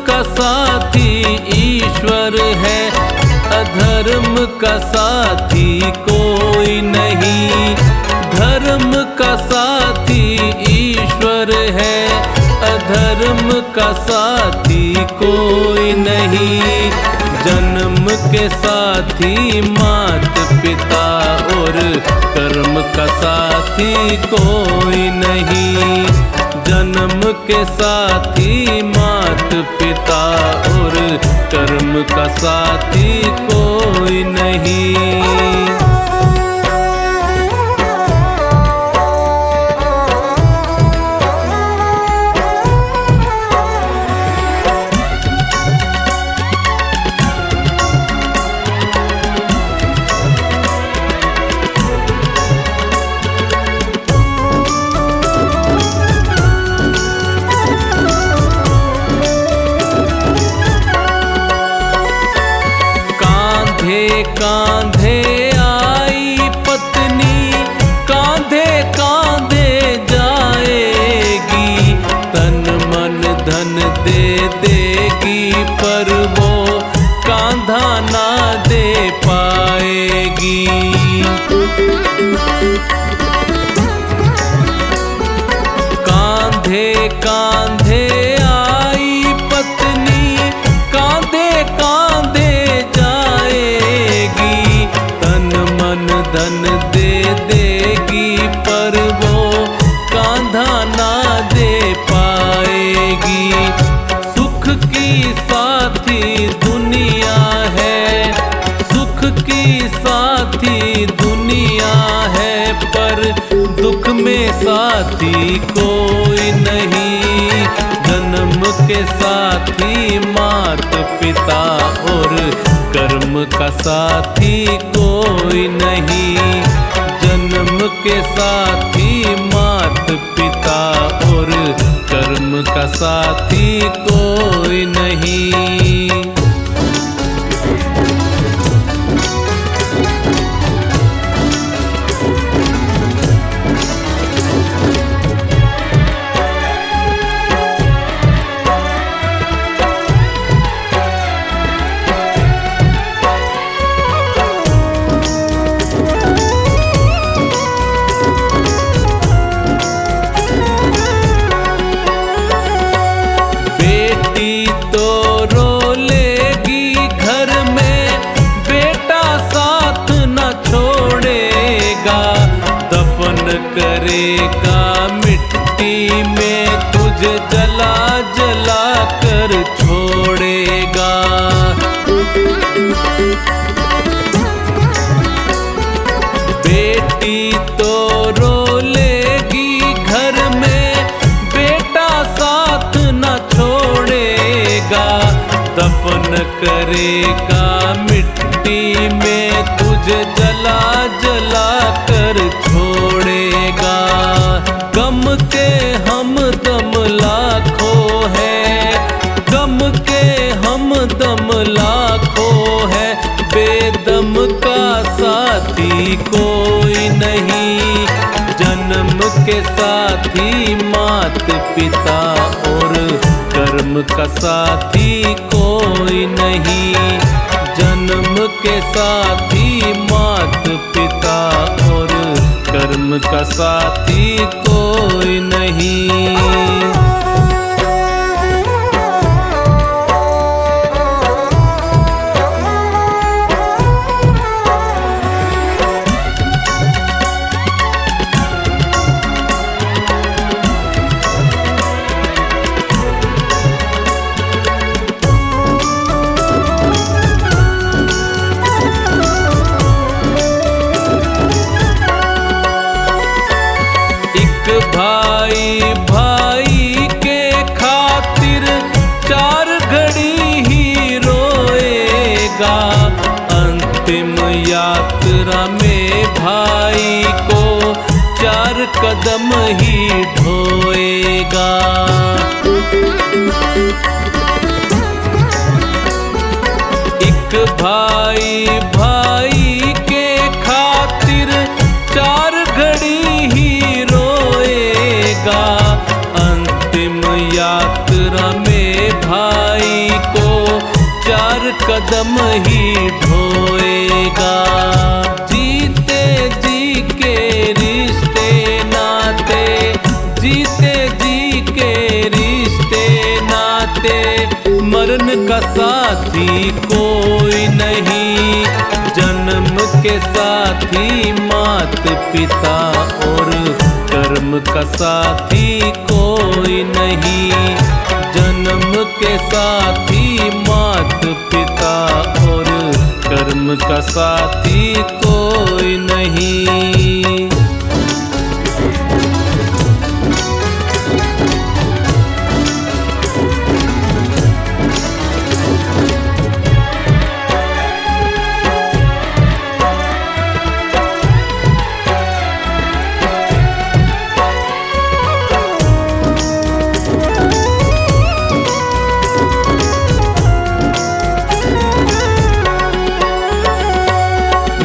का साथी ईश्वर है, अधर्म का साथी कोई नहीं। धर्म का साथी ईश्वर है, अधर्म का साथी कोई नहीं। जन्म के साथी मात पिता और कर्म का साथी कोई नहीं। जन्म के साथी मात पिता और कर्म का साथी कोई नहीं। कांधे आई पत्नी, कांधे कांधे जाएगी। तन मन धन दे देगी, पर वो कांधा ना दे पाएगी। कांधे कांधे आई पत्नी, कांधे कांधे धन दे देगी, पर वो कांधा ना दे पाएगी। सुख की साथी दुनिया है, सुख की साथी दुनिया है, पर दुख में साथी कोई नहीं। जन्म के साथी मात पिता और कर्म का साथी कोई नहीं। जन्म के साथी मात पिता और कर्म का साथी कोई नहीं। करेगा मिट्टी में तुझे जला जला कर छोड़ेगा। बेटी तो रो लेगी घर में, बेटा साथ न छोड़ेगा। दफन करेगा मिट्टी में तुझे जला जला कर छोड़ेगा। गम के हम दम लाखों है, गम के हम दम लाखों है, बेदम का साथी कोई नहीं। जन्म के साथी मात पिता और कर्म का साथी कोई नहीं। जन्म के साथी मात पिता और कर्म का साथी कोई नहीं। भाई भाई के खातिर चार घड़ी ही रोएगा। अंतिम यात्रा में भाई को चार कदम ही ढोएगा। एक भाई भाई के खातिर चार घड़ी ही रोएगा। अंतिम यात्रा में भाई को चार कदम ही ढोएगा। जीते जी के रिश्ते नाते, जीते जी के रिश्ते नाते, मरण का साथी कोई नहीं। जन्म के साथी मात पिता और कर्म का साथी कोई नहीं। जन्म के साथी मात पिता और कर्म का साथी कोई नहीं।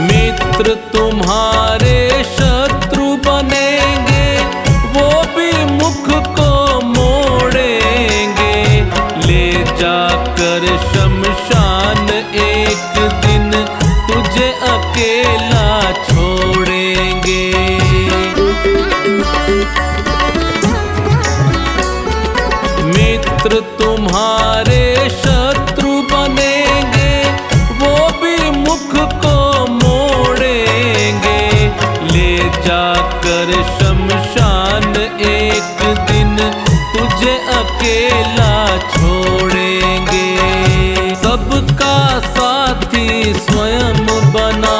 मित्र तुम्हारे शत्रु बनेंगे, वो भी मुख को मोड़ेंगे। ले जाकर शमशान एक दिन तुझे अकेला छोड़ेंगे। मित्र तुम्हारे शत्रु बनेंगे, वो भी मुख को ले जाकर शमशान एक दिन तुझे अकेला छोड़ेंगे। सबका साथी स्वयं बना,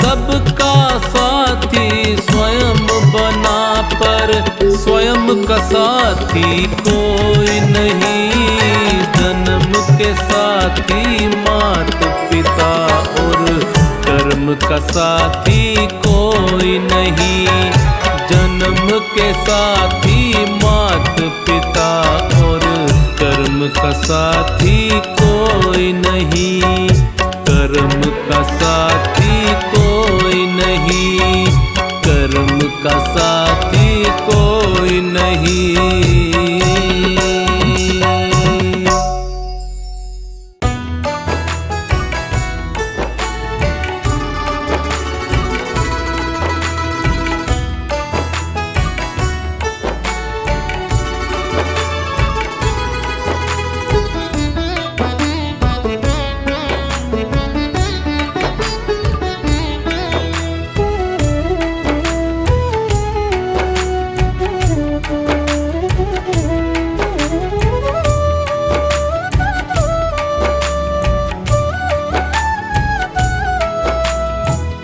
सबका साथी स्वयं बना, पर स्वयं का साथी कोई नहीं। जन्म के साथी मात पिता और कर्म का साथी कोई नहीं। जन्म के साथी मात पिता और कर्म का साथी कोई नहीं। कर्म का साथी कोई नहीं। कर्म का साथी कोई नहीं।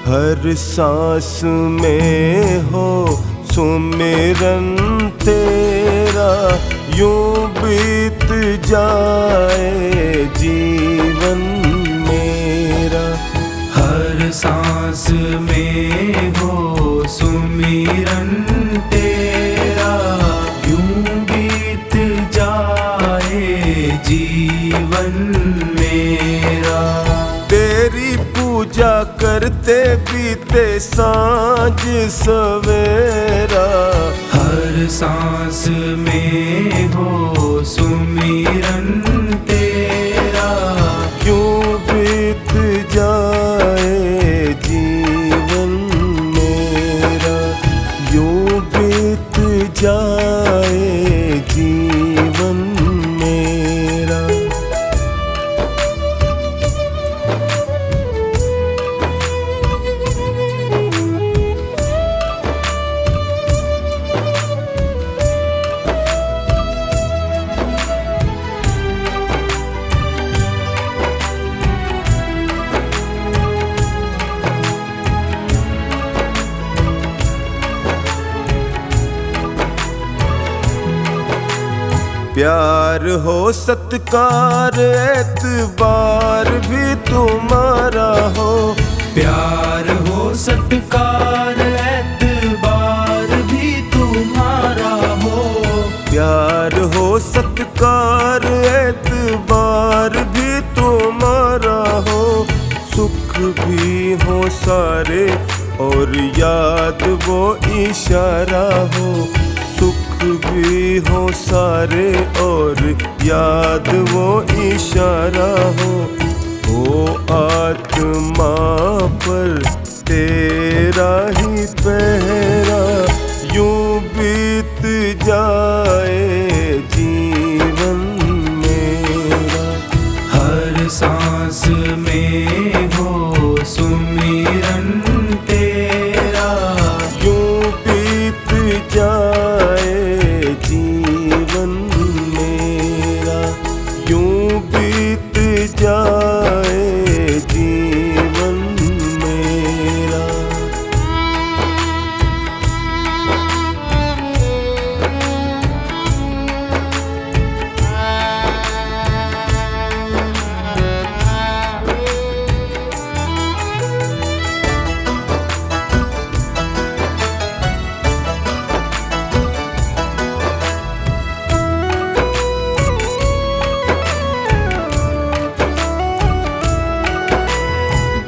हर सांस में हो सुमिरन तेरा, यूं बीत जाए जीवन मेरा। हर सांस में हो सुमिरन तेरा, यूं बीत जाए जीवन मेरा। तेरी पूजा करते बीते सांझ सवेरा। हर सांस में हो सुमिरन तेरा, यूं बीत जाए जीवन मेरा। यूं बीत जाए जीवन मेरा। प्यार हो सत्कार एतबार भी तुम्हारा हो। प्यार हो सत्कार एतबार भी तुम्हारा हो। प्यार हो सत्कार एतबार भी तुम्हारा हो। सुख भी हो सारे और याद वो इशारा हो। सुख भी हो सारे और याद वो इशारा हो आत्मा पर तेरा ही पहरा, यूं बीत जाए जीवन मेरा। हर सांस में हो सुमिरन तेरा, यूं बीत जाए जीवन मेरा, यूं बीत जाए जीवन मेरा।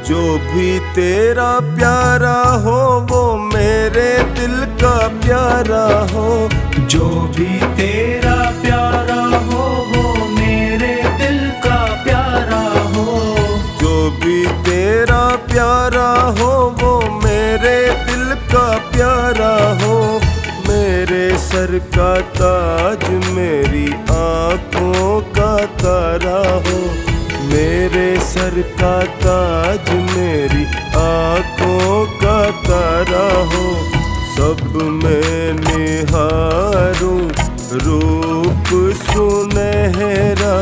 जो भी तेरा प्यारा हो वो मेरे दिल का प्यारा हो, जो भी तेरा प्यारा हो वो मेरे दिल का प्यारा हो, जो भी तेरा प्यारा हो वो मेरे दिल का प्यारा हो। मेरे सर का ताज मेरी आँखों का तारा हो, मेरे सर का ताज मेरी आँखों का तारा हो। सब में निहारूं रूप सुनहरा,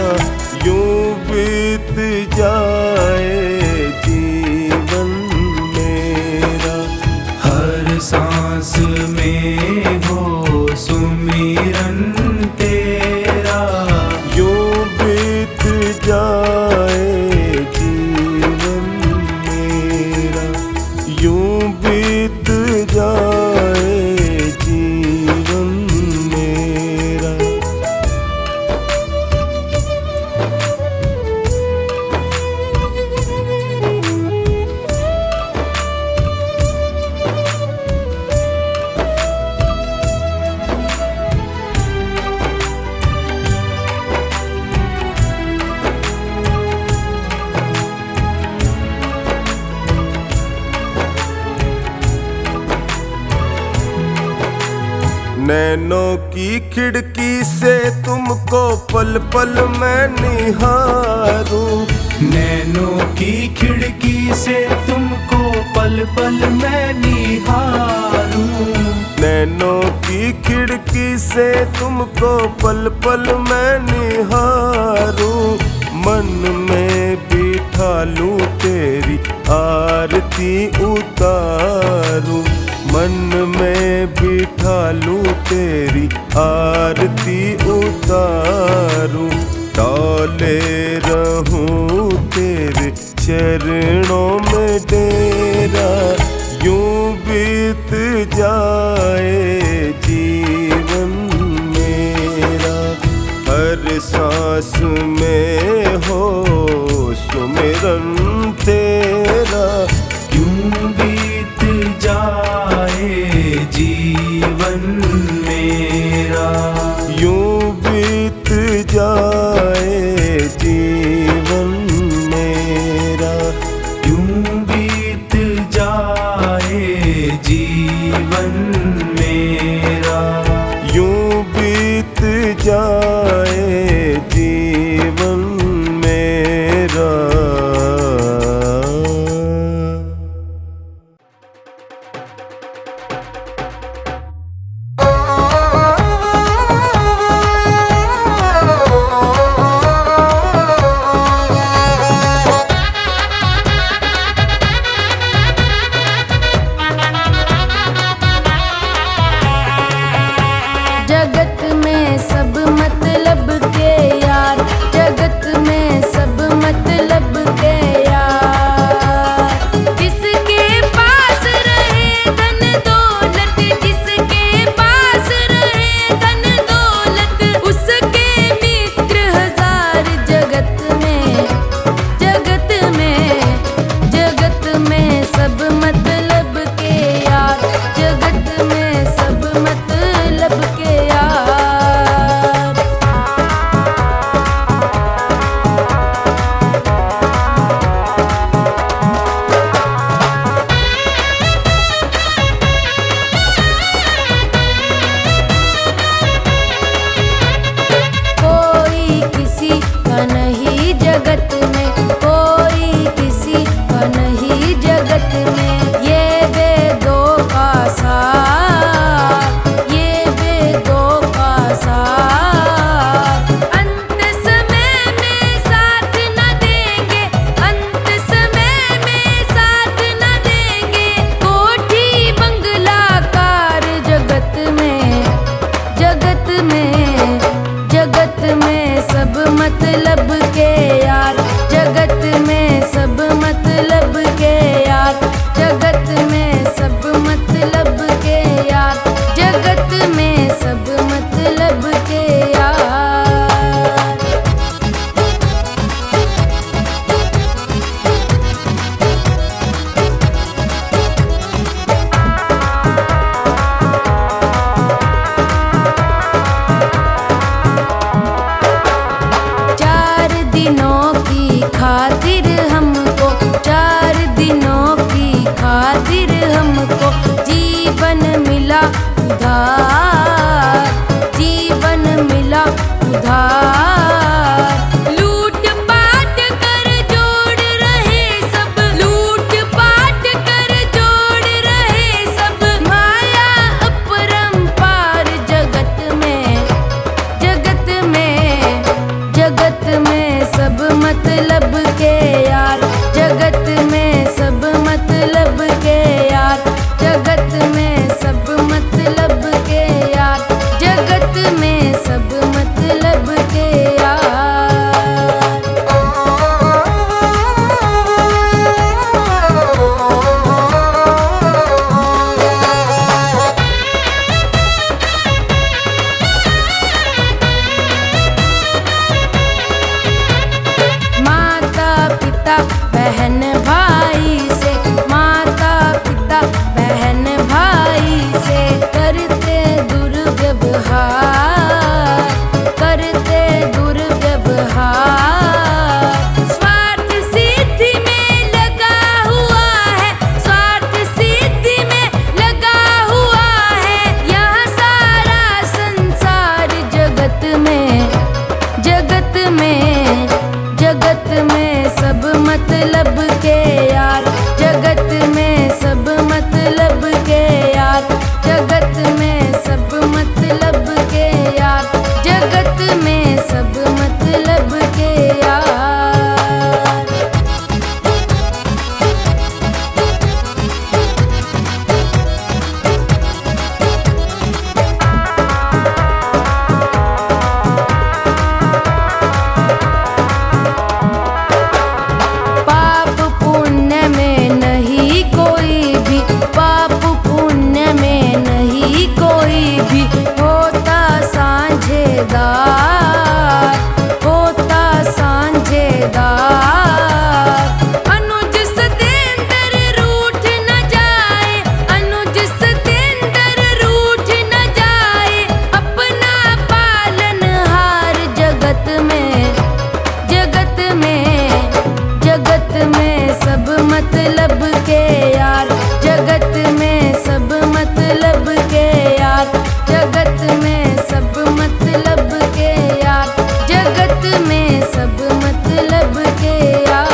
यूं बीत जाए जीवन मेरा। हर सांस में हो सुमिरन तेरा, यूं बीत जाए जीवन मेरा, यूं बीत जाए जीवन मेरा। नैनों की खिड़की से तुमको पल पल मैं निहारूं, नैनों की खिड़की से तुमको पल पल मैं निहारूं, नैनों की खिड़की से तुमको पल पल मैं निहारूं। मन में बिठा लूं तेरी आरती उतारूं, मन में बिठा लूं तेरी आरती उतारूं। डोले रहूं तेरे चरणों में डेरा, यूं बीत जाए जीवन मेरा। हर सांस में हो सुमिरन तेरा, यूं बीत जाए जीवन मेरा, यूं बीत जाए जीवन मेरा, यूं बीत जाए जीवन मेरा, यूं बीत जाए जीवन मेरा। में सब मतलब के यार, जगत में सब मतलब के यार, जगत में सब मतलब के यार, जगत में सब मतलब के यार। चार दिनों की खातिर हमको, चार दिनों की खातिर हमको जीवन मिला उधार, जीवन मिला उधार। लूट पाट कर जोड़ रहे सब, लूट पाट कर जोड़ रहे सब, माया अपरंपार जगत में, जगत में, जगत में सब मतलब के यार, जगत में सब मतलब के यार, जगत में सब मतलब के यार, जगत में सब मतलब के यार। माता पिता बहन भाई से, माता पिता बहन भाई से करते दुर्व्यवहार, करते दुर्व्यवहार। स्वार्थ सिद्धि में लगा हुआ है, स्वार्थ सिद्धि में लगा हुआ है यह सारा संसार। जगत में, जगत में, जगत में सब मतलब के यार, जगत में सब मतलब के यार, जगत में सब मतलब के यार, जगत में सब मतलब के यार। पाप पुण्य में नहीं कोई भी, पाप पुण्य में नहीं कोई भी होता साझेदार, होता साझेदार। अनुज सतेंद्र रूठ न जाए, अनुज सतेंद्र रूठ न जाए अपना पालनहार। जगत में, जगत में, जगत में सब मतलब के यार, जगत में सब मतलब के यार, जगत में सब मतलब के यार, जगत में सब मतलब के यार।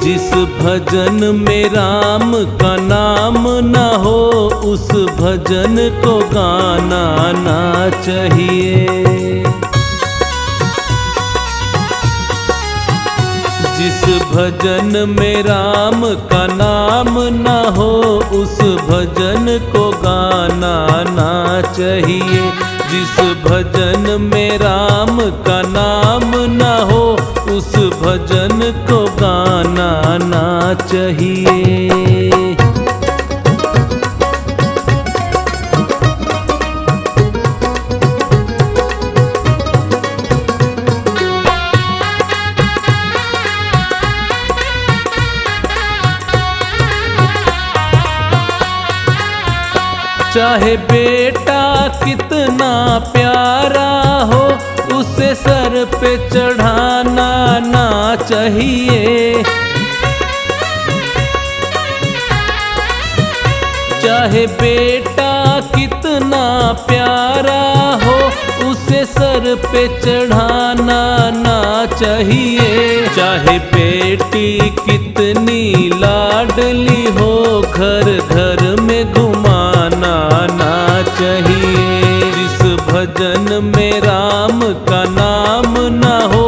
जिस भजन में राम का नाम न हो उस भजन को गाना ना चाहिए। जिस भजन में राम का नाम न हो उस भजन को गाना ना चाहिए। जिस भजन में राम का नाम न हो उस भजन को गाना ना चाहिए। चाहे बेटा कितना प्यारा हो उसे सर पे चढ़ाना ना चाहिए। चाहे बेटा कितना प्यारा हो उसे सर सर पे चढ़ाना ना चाहिए। चाहे बेटी कितनी लाडली हो, घर घर में घुमाना ना चाहिए। जिस भजन में राम का नाम ना हो,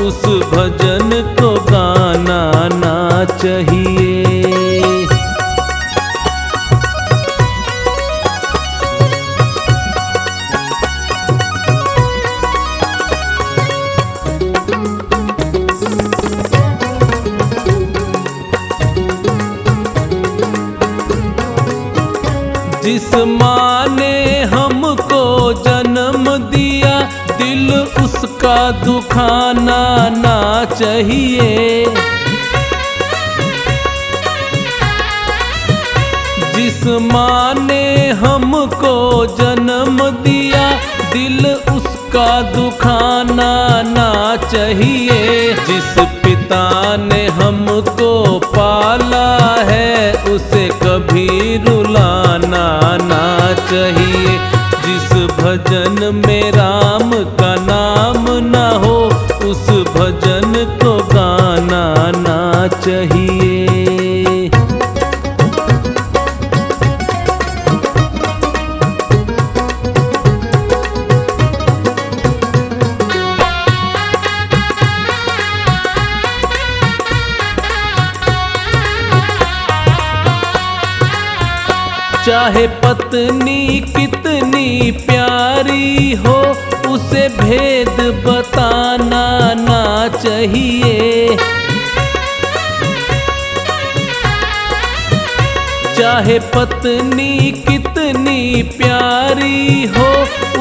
उस भजन को गाना ना चाहिए। जिस माँ ने हमको जन्म दिया, दिल उसका दुखाना ना चाहिए। जिस माँ ने हमको जन्म दिया, दिल उसका दुखाना ना चाहिए। जिस पिता ने हमको पाला है, उसे कभी रुलाना ना चाहिए। जिस भजन में राम का नाम ना हो, उस भजन को गाना ना चाहिए। चाहे पत्नी कितनी प्यारी हो, उसे भेद बताना ना चाहिए। चाहे पत्नी कितनी प्यारी हो,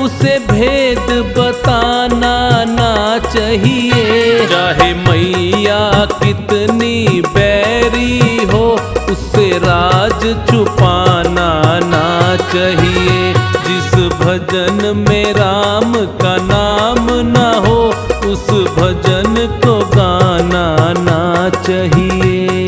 उसे भेद बताना ना चाहिए। चाहे मैया कितनी बैरी हो, उससे राज छुपाना ना चाहिए। जिस भजन में राम का नाम ना हो, उस भजन को गाना ना चाहिए।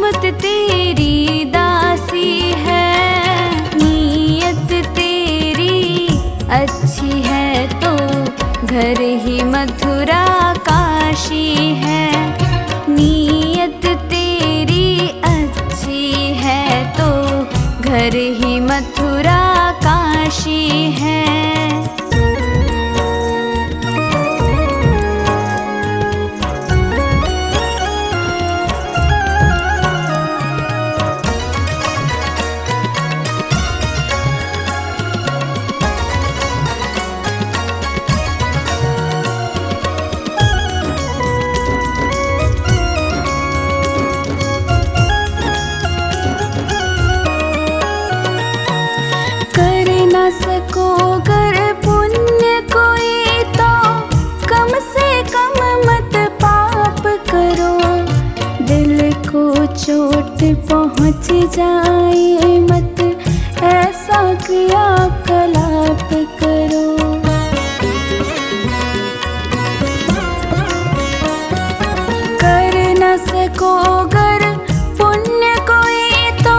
किस्मत तेरी दासी है, नीयत तेरी अच्छी है तो घर ही मथुरा काशी है। नीयत तेरी अच्छी है तो घर ही मथुरा काशी है। सको कर पुण्य कोई तो कम से कम मत पाप करो। दिल को चोट पहुँच जाए मत ऐसा क्रियाकलाप करो। कर न सको गर पुण्य कोई तो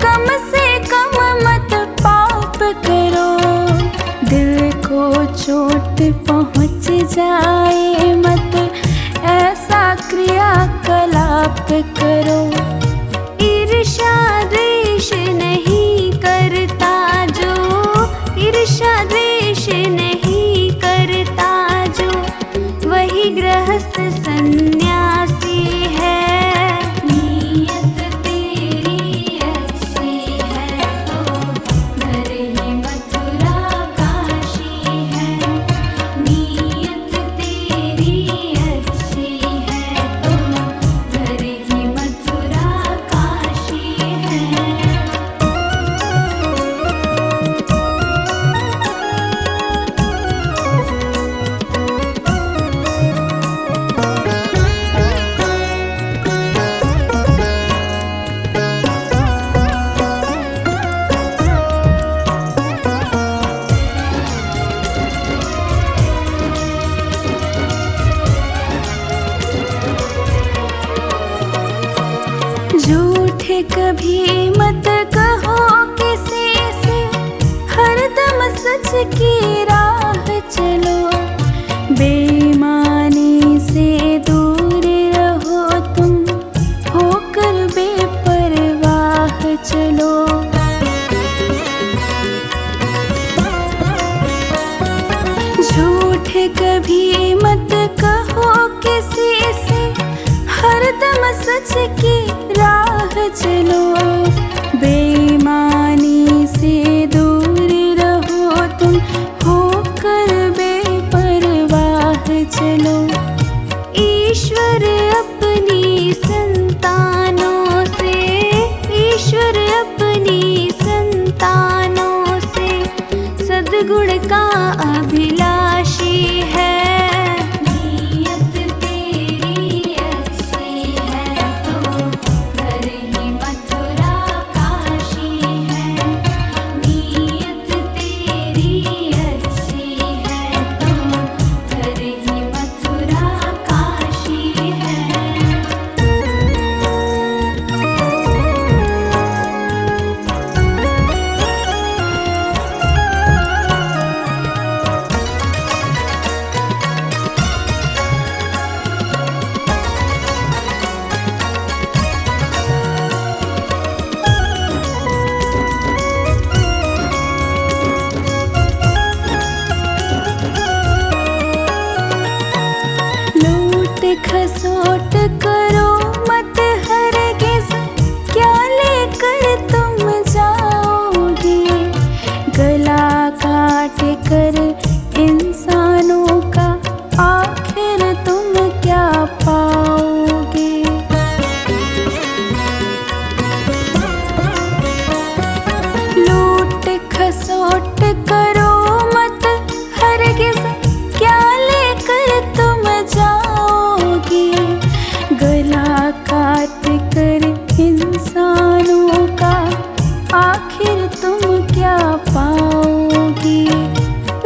कम से कम मत पाप करो। दिल को चोट पहुँच जाए मत ऐसा क्रियाकलाप करो। ईर्ष्या द्वेष नहीं करता जो, ईर्ष्या द्वेष नहीं करता जो, वही गृहस्थ सन्यासी है। नीयत तेरी अच्छी है तो घर ही मथुरा काशी है। नीयत तेरी अच्छी है तो घर ही मथुरा काशी है। झूठ कभी मत कहो किसी से, हरदम सच की राह चलो। बेईमानी से दूर रहो तुम, होकर बेपरवाह चलो। झूठ कभी मत कहो किसी से, हरदम सच की राह चलो। बेईमानी से दूर रहो तुम, होकर बेपरवाह चलो। ईश्वर अपनी संतानों से, ईश्वर अपनी संतानों से सद्गुण का अभिलाषी है। नीयत तेरी अच्छी है तो घर ही मथुरा काशी है। नीयत तेरी अच्छी है तो घर ही मथुरा काशी है। लूट खसोट करो मत हरगिज़, क्या लेकर तुम जाओगे। गला काट कर इंसानों का आखिर तुम क्या पाओगे। लूट खसोट करो मत हरगिज़, क्या लेकर तुम जाओगे। गला काट कर इंसानों का आखिर तुम क्या पाओगे।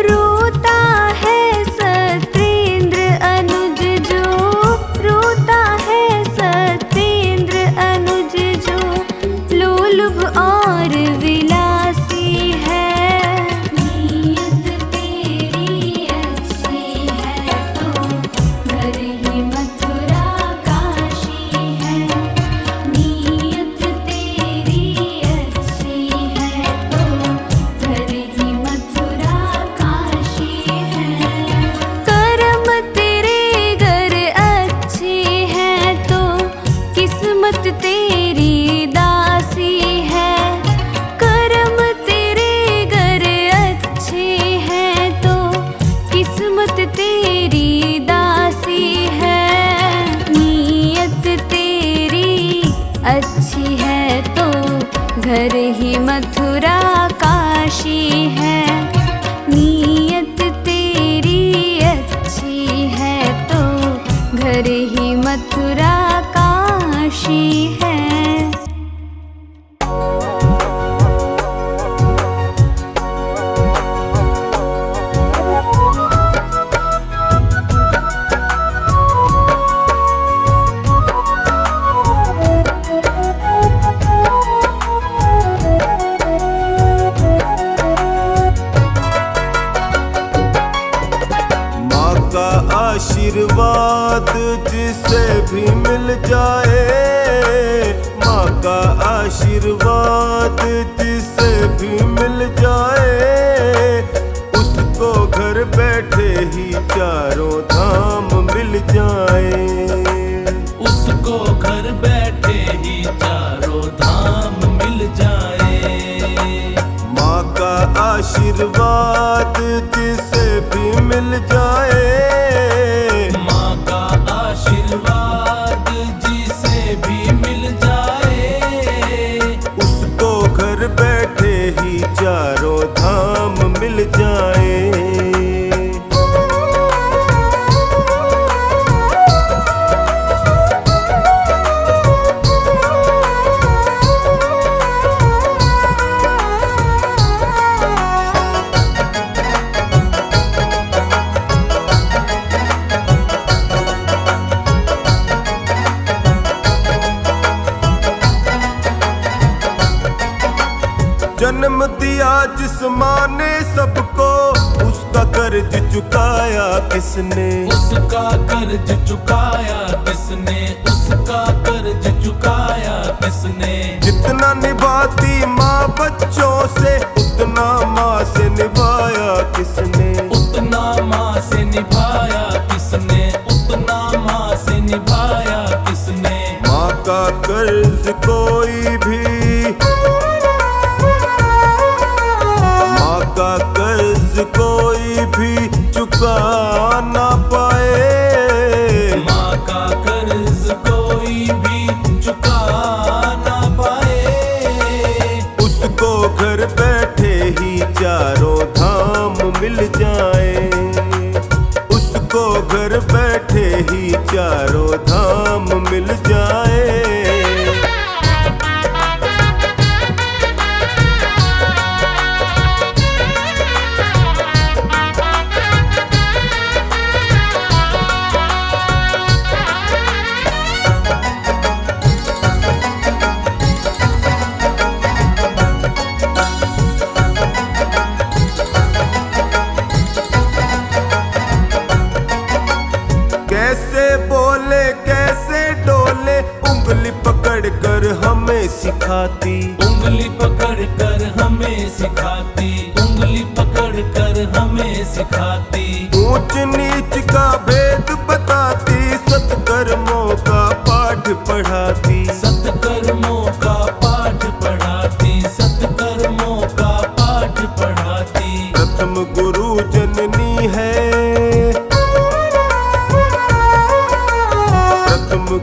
रोता है सत्येंद्र अनुज जो, रोता है सत्येंद्र अनुज किस्मत तेरी दासी है, कर्म तेरे गर अच्छे हैं तो किस्मत तेरी दासी है। नीयत तेरी अच्छी है तो घर ही मथुरा काशी है। नीयत तेरी अच्छी है तो घर ही मथुरा काशी है। आशीर्वाद जिसे भी मिल जाए, माँ का आशीर्वाद जिसे भी मिल जाए, उसको घर बैठे ही चारों धाम मिल जाए। उसको घर बैठे ही चारों धाम मिल जाए। माँ का आशीर्वाद जिसे भी मिल जाए, माँ का आशीर्वाद जिसे भी मिल जाए, उसको घर बैठे ही चारों धाम मिल जाए। जन्म दिया जिस माँ ने सबको, उसका कर्ज चुकाया किसने? उसका कर्ज चुकाया किसने? उसका कर्ज चुकाया किसने? जितना निभाती माँ बच्चों से, उतना माँ से निभाया किसने? उतना माँ से निभाया किसने? उतना माँ से निभाया किसने? माँ का कर्ज कोई भी, का कर्ज कोई भी चुका ना पाए। माँ का कर्ज कोई भी चुका ना पाए। उसको घर बैठे ही चारों धाम मिल जाए। उसको घर बैठे ही चारों धाम मिल जाए। कैसे बोले कैसे डोले, उंगली पकड़ कर हमें सिखाती। उंगली पकड़ कर हमें सिखाती। उंगली पकड़ कर हमें सिखाती। ऊंच नीच का भेद बताती, सत्कर्मों का पाठ पढ़ाती। सत्कर्मों का पाठ पढ़ाती। सत्कर्मों का पाठ पढ़ाती। प्रथम गुरु जननी है,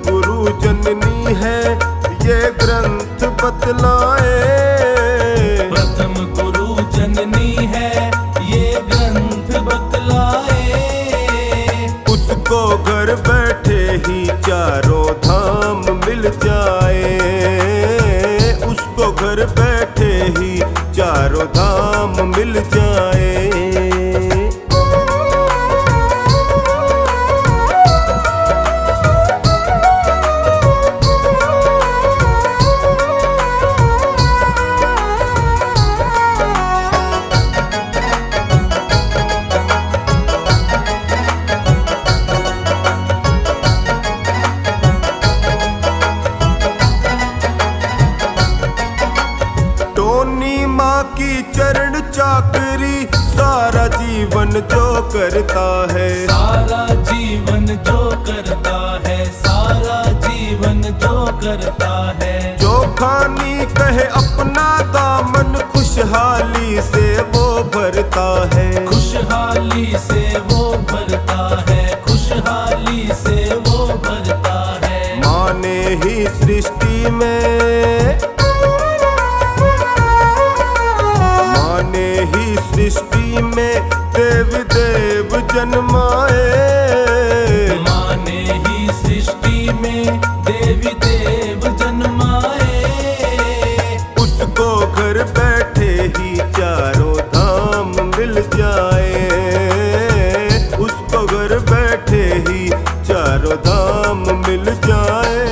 गुरु जननी है, ये ग्रंथ बतलाए। प्रथम गुरु जननी है, ये ग्रंथ बतलाए। उसको घर बैठे ही चारों धाम मिल जाए। उसको घर बैठे ही चारों धाम मिल जाए। की चरण चाकरी सारा जीवन जो करता है। सारा जीवन जो करता है। सारा जीवन जीवन जो करता है। जो खानी कहे अपना दामन खुशहाली से वो भरता है। खुशहाली से वो भरता है, खुशहाली से वो भरता है। माँ ने ही सृष्टि में, माँ ने ही सृष्टि में देव देव जन्माए। माँ ने ही सृष्टि में देवी देव जन्माए। उसको घर बैठे ही चारों धाम मिल जाए। उसको घर बैठे ही चारों धाम मिल जाए।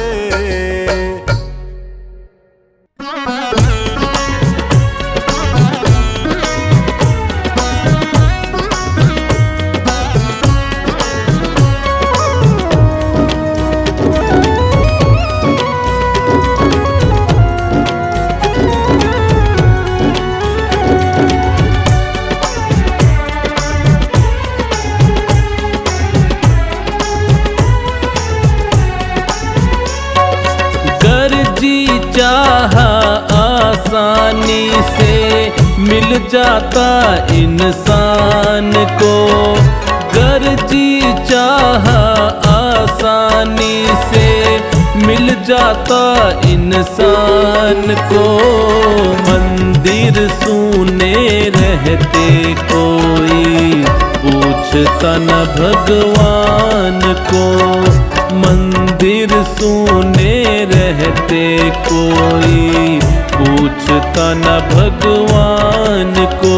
चाहा आसानी से मिल जाता इंसान को। गर्जी चाहा आसानी से मिल जाता इंसान को। मंदिर सूने रहते कोई पूछता न भगवान को। मंदिर सूने रहते कोई पूछता न भगवान को।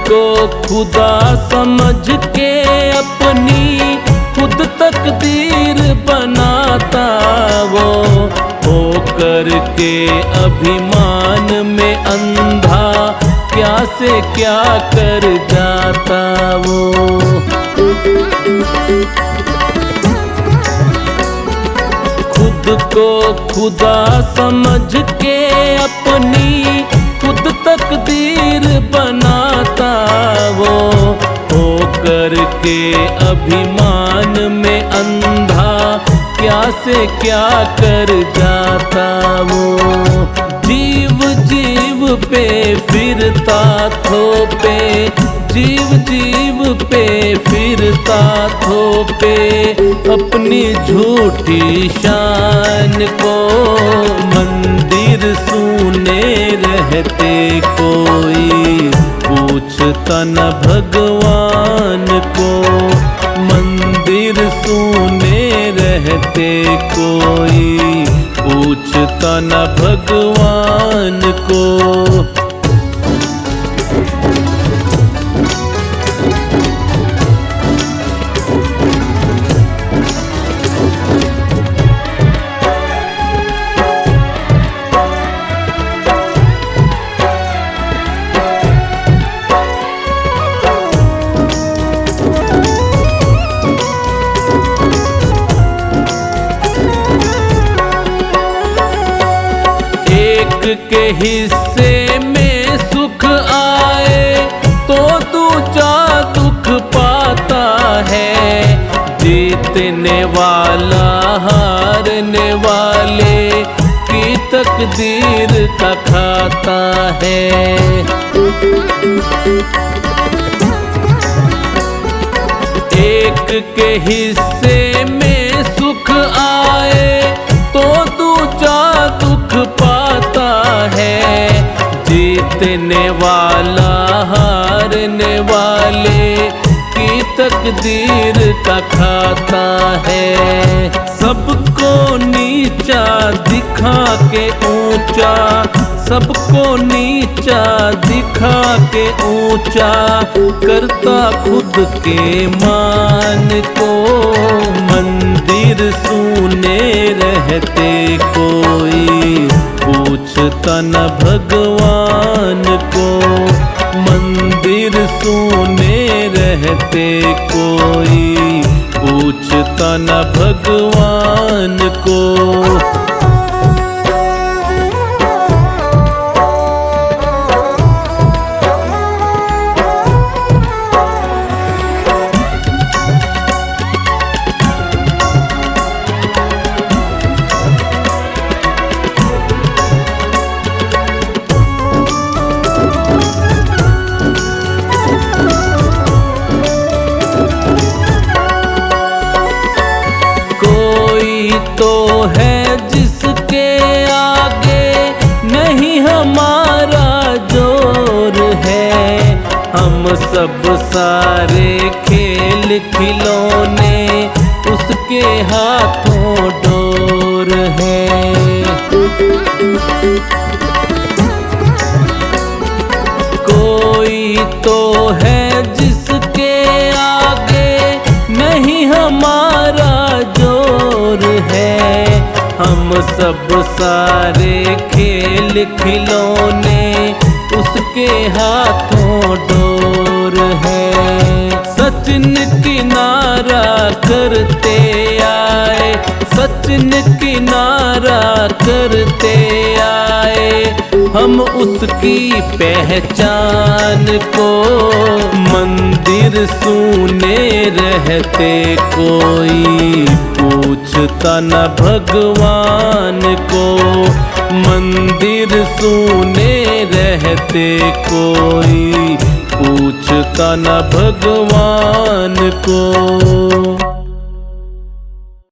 को खुदा समझ के अपनी खुद तकदीर बनाता वो। होकर के अभिमान में अंधा क्या से क्या कर जाता वो। खुद को खुदा समझ के अपनी खुद तकदीर बनाता वो। होकर के अभिमान में अंधा क्या से क्या कर जाता वो। जीव जीव पे फिरता थोपे, जीव जीव पे फिरता थोपे अपनी झूठी शान को। मंदिर सूने रहते कोई पूछता न भगवान को। मंदिर सूने रहते कोई पूछता न भगवान को। के हिस्से में सुख आए तो दूजा दुख पाता है। जीतने वाला हारने वाले की तकदीर का खाता है। एक के हिस्से में सुख आए तो दूजा दुख पाता है। जीतने वाला हारने वाले की तकदीर का खाता है। सबको नीचा दिखा के ऊंचा, सबको नीचा दिखा के ऊंचा करता खुद के मान को। मंदिर सूने रहते कोई पूछता न भगवान को। मंदिर सूने रहते कोई पूछता न भगवान को। तो है जिसके आगे नहीं हमारा जोर है। हम सब सारे खेल खिलौने उसके हाथों डोर है। कोई तो है जिसके आगे नहीं हमारा जोर है। हम सब सारे खेल खिलौने उसके हाथों डोर है। सचिन किनारा करते आए, सचिन किनारा करते आए हम उसकी पहचान को। मंदिर सूने रहते कोई पूछता न भगवान को। मंदिर सूने रहते कोई पूछता न भगवान को।